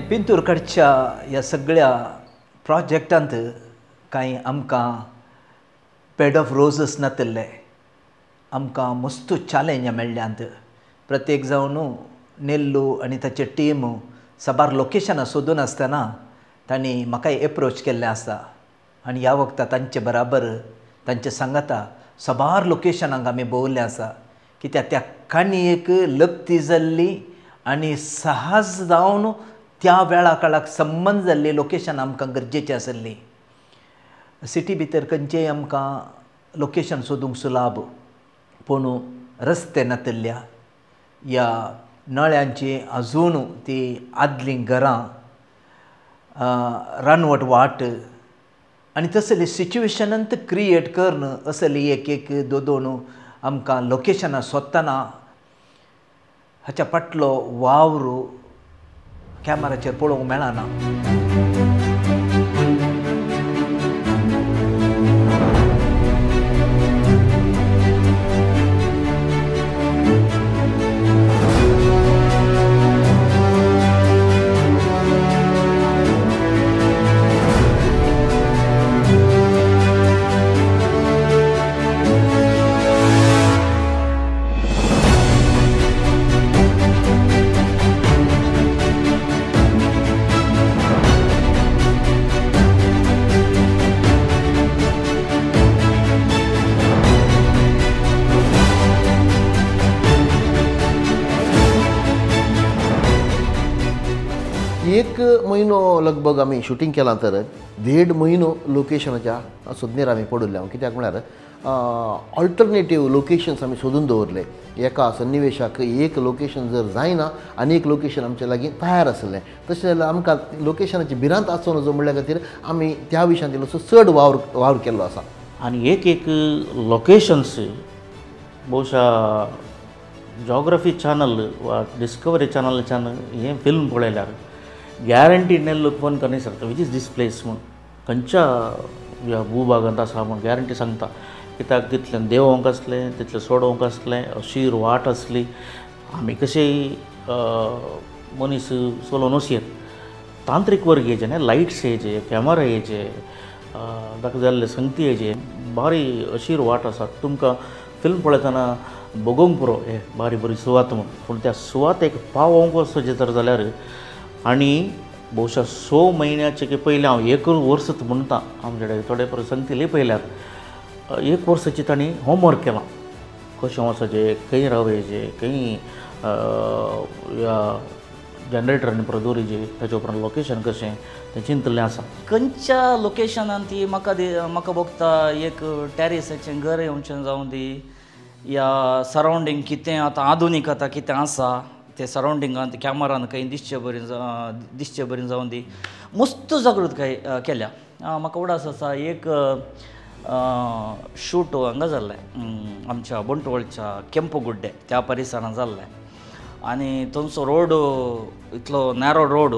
पिंतूरकडच्या ह्या सगळ्या प्रोजेक्टांत कांय आमकां बेड ऑफ रोजस नातिल्ले आमकां मस्त चॅलेंज मेळ्ळ्यांत प्रत्येक जावन नेल्लू आनी ताचे टीम साबार लोकेशनां सोदून आसतना तांणी म्हाका एप्रोच केल्लें आसा आनी ह्या वखदां तांचे बराबर तांचे सांगाता साबार लोकेशनांक आमी भोंवल्लें आसा कित्याक त्या काणयेक लक्ती जाल्ली आनी सहज जावन त्या वेळा काळाक संबंद जाल्ली लोकेशनां आमकां गरजेची आसली सिटी भितर खंयचेय आमकां लोकेशन सोदूंक सुलाभ पूण रस्ते नातिल्ल्या ह्या नळ्यांची आजून ती आदलीं घरां रानवट वाट आनी तसली सिच्युएशनांत क्रिएट करन असली एक दोन आमकां लोकेशनां सोदतना हाच्या फाटलो वावर कॅमेराचेर पळोवंक मेळना एक म्हयनो लगभग आमी शुटींग केलां तर 1.5 म्हयनो लोकेशनाच्या सोदनेर आमी पडुल्ले कित्याक म्हळ्यार ऑल्टरनेटीव लोकेशन्स आमी सोदून दवरले एका सन्निवेशाक एक लोकेशन जर जायना आनी एक लोकेशन आमचे लागीं तयार आसलें तशें जाल्यार आमकां लोकेशनाची भिरांत आसचो नजो म्हणल्या खातीर आमी त्या विशयान इल्लोसो चड वावर केल्लो आसा आनी एक लोकेशन्स बहुशा जॉग्रफी चॅनल वा डिस्कवरी चॅनलाच्यान हें फिल्म पळयल्यार गॅरंटी नेल्लो फोन करनी सांगता वीच इज दीस प्लेस म्हूण खंयच्या ह्या भूभागांत आसा म्हूण गॅरंटी सांगता कित्याक तितलें देंवोंक आसलें तितलें सोडोवंक आसलें अशीर वाट आसली आमी कशेंय मनीस चलोवन वचयत तांत्रीक वर्ग हेजे न्ही लायट्स हेजे कॅमेरा हेजे ताका जाल्ले संगती हेजे बारी अशीर वाट आसा तुमकां फिल्म पळयतना बगोवंक पुरो हे बारी बरी सुवात म्हूण पूण त्या सुवातेक पावोंक वचचें जर जाल्यार आनी बहुशा 6 म्हयन्याचे पयलीं हांव 1 वर्स म्हणटा आमचे कडेन थोडे परस सांगतले पयल्यार 1 वर्साची तांणी होमवर्क केलां कशें वचचें खंय रावचें खंय ह्या जनरेटरांनी प्रदोरीचें ताचे उपरांत लोकेशन कशें तें चिंतलें आसा खंयच्या लोकेशनान ती म्हाका बघता एक टॅरिसाचें घर येवचें जावं दी या सरावंडींग कितें आतां आधुनीक आतां कितें आसा ते सरावंडिंगांत कॅमेरान खंय दिसचे बरें जावन दी मस्त जागृताय केल्या म्हाका उडास आसा एक शूट हांगा जाल्लें आमच्या बंटवळच्या केंपगुड्डे त्या परिसरांत जाल्लें आनी थंयचो रोड इतलो नॅरो रोड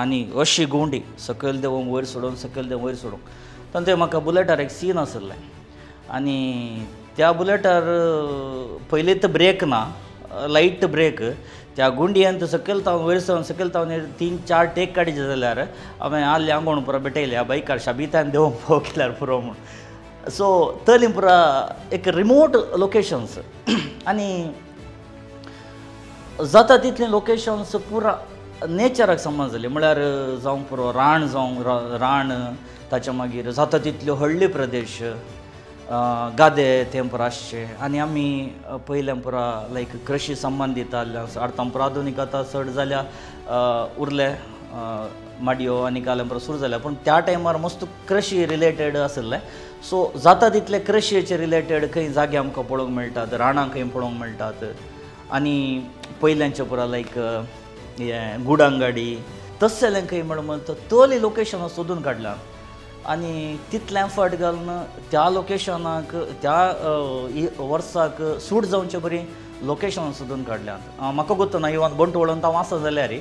आनी अशी गुंडी सकयल देंवोन वयर सोडून सकयल देंवन वयर सोडूंक तेन्ना ते म्हाका बुलेटार एक सीन आसलें आनी त्या बुलेटार पयलीं तर ब्रेक ना लायट ब्रेक त्या गुंडयेंत सकयल तावन वयर सावन सकयल तावन 3-4 टेक काडचे जाल्यार हांवें आल्ले आंगवण पुरो भेटयले ह्या बायकार शाबितान देंवोंक फोव केल्यार पुरो म्हूण सो तली पुरा एक रिमोट लोकेशन्स आनी जाता तितलीं लोकेशन्स पुरा नेचराक संबंद जाली म्हळ्यार जावं पुरो रान जावं रान ताच्या मागीर जाता तितल्यो हळ्ळी प्रदेश गादे तें पुरो आसचे आनी आमी पयलें पुरा लायक कृशी संबंदीत अर्थान पुरो आधुनीक आतां चड जाल्या उरले माडयो आनी कालें पुरो सुरू जाल्या पूण त्या टायमार मस्त कृशी रिलेटेड आसलें सो जाता तितले कृशयेचे रिलेटेड खंय जागे आमकां पळोवंक मेळटात राणां खंय पळोवंक मेळटात आनी पयल्यांचे पुरा लायक हें गुडांगाडी तसलें खंय म्हणून तोली लोकेशनां सोदून काडल्या आनी तितलें एफर्ट घालून त्या लोकेशनाक त्या वर्साक सूट जावचे बरी लोकेशनां सोदून काडल्यात म्हाका गुर्तना इवन बंटवळून हांव आसा जाल्यार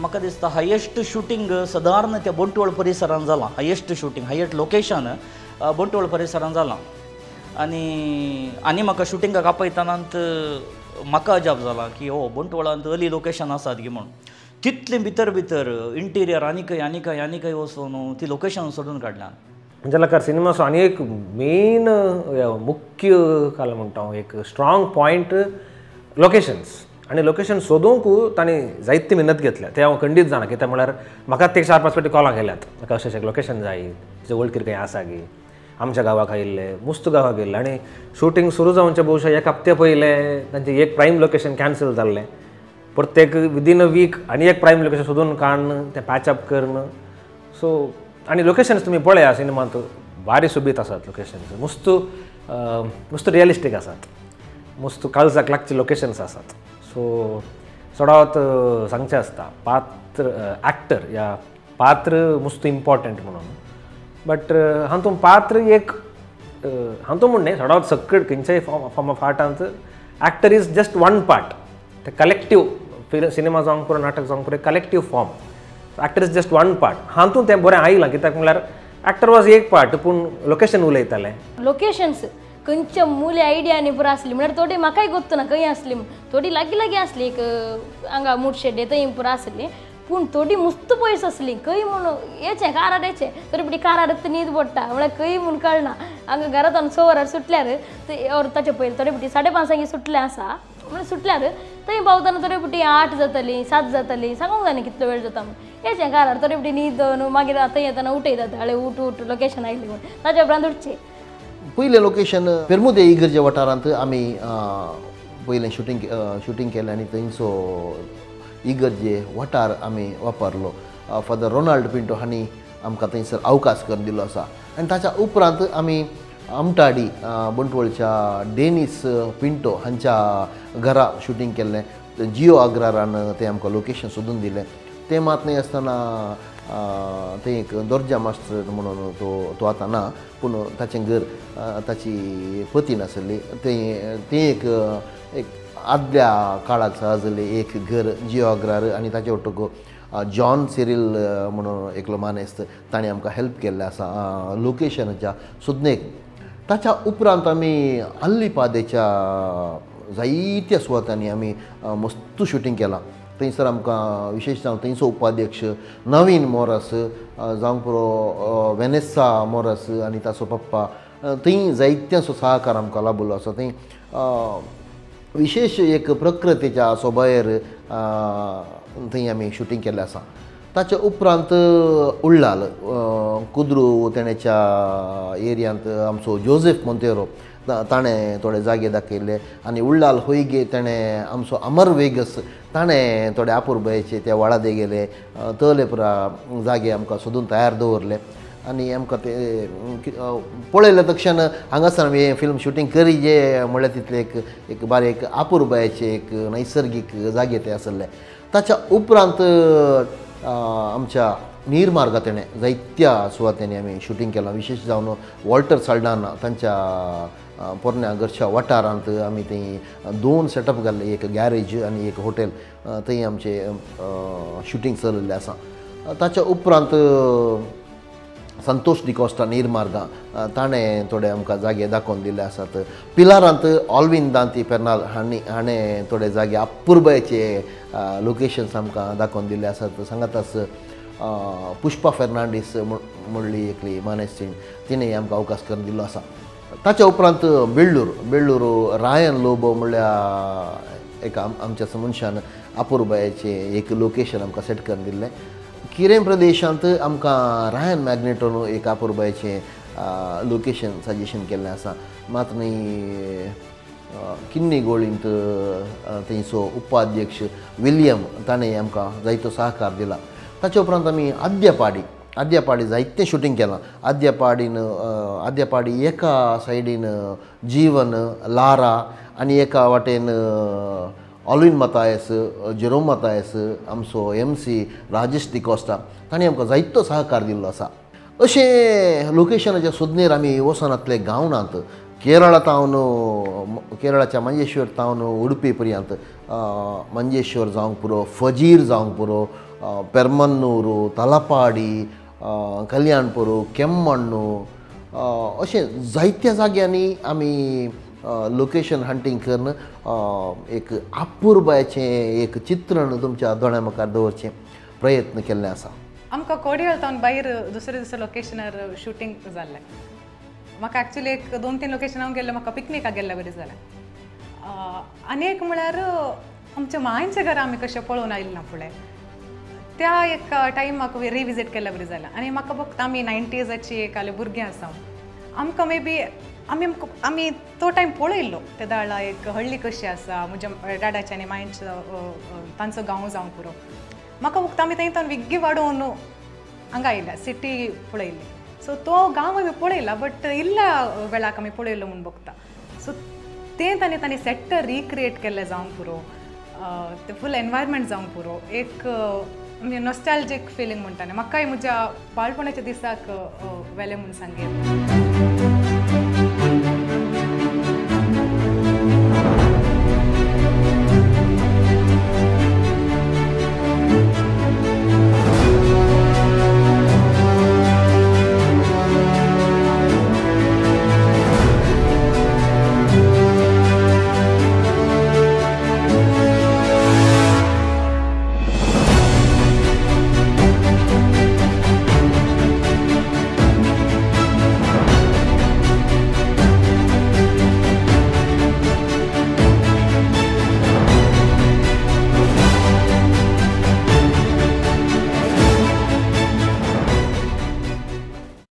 म्हाका दिसता हायेस्ट शूटिंग सादारण त्या बंटवळ परिसरांत जालां हायेस्ट शूटिंग हायेस्ट लोकेशन बंटवळ परिसरांत जालां आनी म्हाका शुटिंगाक आपयतानांत म्हाका अजाप जाला की हो बंटवळांत अली लोकेशन आसात गी म्हणून तितले भितर भितर इंटिरियर आनी खंय वचून ती लोकेशन सोडून काडल्यान जाल्यार सिनेमाचो आनी एक मेन मुख्य काल म्हणटा हांव एक स्ट्रॉंग पॉयंट लोकेशन्स आनी लोकेशन सोदूंक तांणी जायती मेहनत घेतल्या ते हांव खंडीत जाणा कित्याक म्हळ्यार म्हाका ते 4-5 फावटी कॉलां केल्यात म्हाका अशें लोकेशन जाय तुजे वळखीर खंय आसा गी आमच्या गांवाक आयिल्ले मुस्त गांवाक गेल्ले आनी शूटिंग सुरू जावचे भोवशा एक हप्ते पयले तांचें एक प्रायम लोकेशन कॅन्सल जाल्लें प्रत्येक विदीन अ वीक आनी एक प्रायम लोकेशन सोदून काडन तें पॅचअप करन सो आनी लोकेशन्स तुमी पळया सिनेमांत भारी सोबीत आसात लोकेशन्स मस्त रियलिस्टीक आसात मस्त काळजाक लागचे लोकेशन्स आसात सो चडावत सांगचें आसता पात्र एक्टर या पात्र मस्त इम्पॉर्टंट म्हणून बट हातूंत पात्र एक हातूंत म्हण न्ही चडावत सक्कड खंयच्याय फॉर्म ऑफ आर्टांत actor is just one part ते कलेक्टीव सिनेमा जावंक पुरो नाटक जावंक पुरो collective form actor is just one part हातूंत तें बरें आयलां कित्याक म्हळ्यार एक्टर वॉज एक पार्ट पूण लोकेशन उलयतालें लोकेशन्स खंयच्या मुले आयडियांनी पुरो आसली म्हळ्यार थोडी म्हाकाय गोत्तू ना खंय आसली थोडी लागीं आसली एक हांगा मुडशेड्डे थंय पुरो आसली पूण थोडी मस्त पयस आसली खंय म्हणून येचें कारार येचें तरी पिटी कारार न्हीद पडटा म्हळ्यार खंय म्हूण कळना हांगा घरांत 6 वरार सुटल्यार ताचे पयलीं थोडे पिटी 5:30 सुटलें आसा म्हळ्यार सुटल्यार थंय पावतना थोडे पिटी 8 जाताली 7 जाताली सांगूंक जाय कितलो वेळ जाता म्हूण येचें कारार थोडे पिटी न्हीद न्हू मागीर थंय येताना उठयतात हळे उठ लोकेशन आयली म्हूण ताच्या उपरांत उठचें पयलें लोकेशन पेरमुदे इगर्जे वाठारांत आमी पयलें शुटींग केलें आनी थंयचो इगर्जे वाठार आमी वापरलो फादर रोनाल्ड पिंटो हांणी आमकां थंयसर अवकाश करून दिल्लो आसा आनी ताच्या उपरांत आमी आमटाडी बंटवळच्या डेनिस पिंटो हांच्या घरा शुटींग केल्लें जिओ अग्रारान तें आमकां लोकेशन सोदून दिलें तें मात न्हय आसतना थंय एक दर्जा मास्टर म्हणून तो आतां ना पूण ताचें घर ताची पतीन आसली तें एक आदल्या काळाक सजलें एक घर जिओ अग्रार आनी ताचे वटूक जॉन सिरील म्हणून एकलो मानेस्त ताणें आमकां हेल्प केल्लें आसा लोकेशनाच्या सोदणेक ताच्या उपरांत आमी आल्लीपादेच्या जायत्या सुवातांनी आमी मस्त शुटींग केलां थंयसर आमकां विशेश जावन थंयचो उपाध्यक्ष नवीन मोरस जावंक पुरो वेनेसा मोरस आनी ताचो पप्पा थंय जायत्यांचो सहकार आमकां लाभलो आसा थंय विशेष एक प्रकृतीच्या सोबायर थंय आमी शुटींग केल्लें आसा ताच्या उपरांत उल्लाल कुद्रू तेण्याच्या एरियांत आमचो जोसेफ मोंतेरो ताणें थोडे जागे दाखयले आनी उल्लाल होयगे ताणें आमचो अमर वेगस ताणें थोडे आपुरबायेचे त्या व्हाळादे गेले तले पुरा जागे आमकां सोदून तयार दवरले आनी आमकां ते पळयले तक्षण हांगासर आमी हें फिल्म शुटींग करी जे म्हळ्यार तितले एक बारीक आपुरबायेचे एक नैसर्गीक जागे ते आसले ताच्या उपरांत आमच्या नीरमार्गातेणे जायत्या सुवातांनी आमी शुटींग केलां विशेश जावन वॉल्टर साल्डान तांच्या पोरण्या घरच्या वाठारांत आमी थंय 2 सेटअप घाल्ले एक गॅरेज आनी एक हॉटेल थंय आमचे शुटींग चलिल्लें आसा ताच्या उपरांत संतोष डिकॉस्टा नीरमार्गा ताणें थोडे आमकां जागे दाखोवन दिल्ले आसात पिलारांत ऑल्विन दांती पेर्नाल हाणें थोडे जागे अपुरबायेचे लोकेशन्स आमकां दाखोवन दिल्ले आसात सांगातास पुष्पा फेर्नांडीस म्हणली एकली मानेस्तीण तिणें आमकां अवकाश करून दिल्लो आसा ताच्या उपरांत बेळ्ळूर रायन लोबो म्हणल्यार एक आमच्या मनशान अपुरबायेचे एक लोकेशन आमकां सेट करून दिल्लें किरें प्रदेशांत आमकां रायन मॅग्नेटोन एक अपुरबायेचें लोकेशन सजेशन केल्लें आसा मात न्ही किन्नी गोळींत थंयचो उपाध्यक्ष विलियम ताणें आमकां जायतो सहकार दिला ताचे उपरांत आमी आद्यापाडी जायतें शुटींग केलां आद्यापाडी एका सायडीन जीवन लारा आनी एका वाटेन ऑल्विन मतायस जेरोम मतायस आमचो MC राजेश डिकॉस्टा ताणें आमकां जायतो सहकार दिल्लो आसा अशें लोकेशनाच्या सोदणेर आमी वचनातले गांवनात केरळाच्या मंजेश्वर तावन उडुपी पर्यंत मंजेश्वर जावंक पुरो फजीर जावंक पुरो पेर्मन्नूर तलपाडी कल्याणपुर केम्मण्णू अशें जायत्या जाग्यांनी आमी लोकेशन हंटींग करून एक अपूर्बाचें एक चित्रण तुमच्या दोळ्या मुखार दवरचें प्रयत्न केल्ले आसा. आमकां कोडयाळतावन भायर दुसऱ्या लोकेशनार शुटींग जाल्लें. म्हाका एक्चुली एक 2-3 लोकेशनांक गेल्लें, म्हाका पिकनिकाक गेल्लें बरें जालें. आनी एक म्हळ्यार आमच्या मांयचें घर आमी कशें पळोवन आयिल्ले ना फुडें, त्या एक टायम म्हाका रिविजीट केल्लें बरें जालें. आनी म्हाका फक्त आमी 90साची एक आले भुरगीं आसा, आमकां मे बी आमी तो टायम पळयल्लो त्या दाळा एक हळ्ळी कशी आसा, म्हज्या डाडाचें आनी मांयचो तांचो गांव जावं पुरो. म्हाका फक्त आमी थंय विग्गी वाडोवन हांगा आयल्या, सिटी पळयली. सो तो गांव आमी पळयला, बट इल्ल्या वेळाक आमी पळयलो म्हूण बघता. सो तें तांणी सेट रिक्रिएट केल्लें जावं पुरो, ते फूल एनवायरमेंट जावं पुरो, एक नॉस्टॅल्जीक फिलींग म्हणटालें. म्हाकाय म्हज्या बाळपणाच्या दिसाक वेलें म्हूण सांगेल.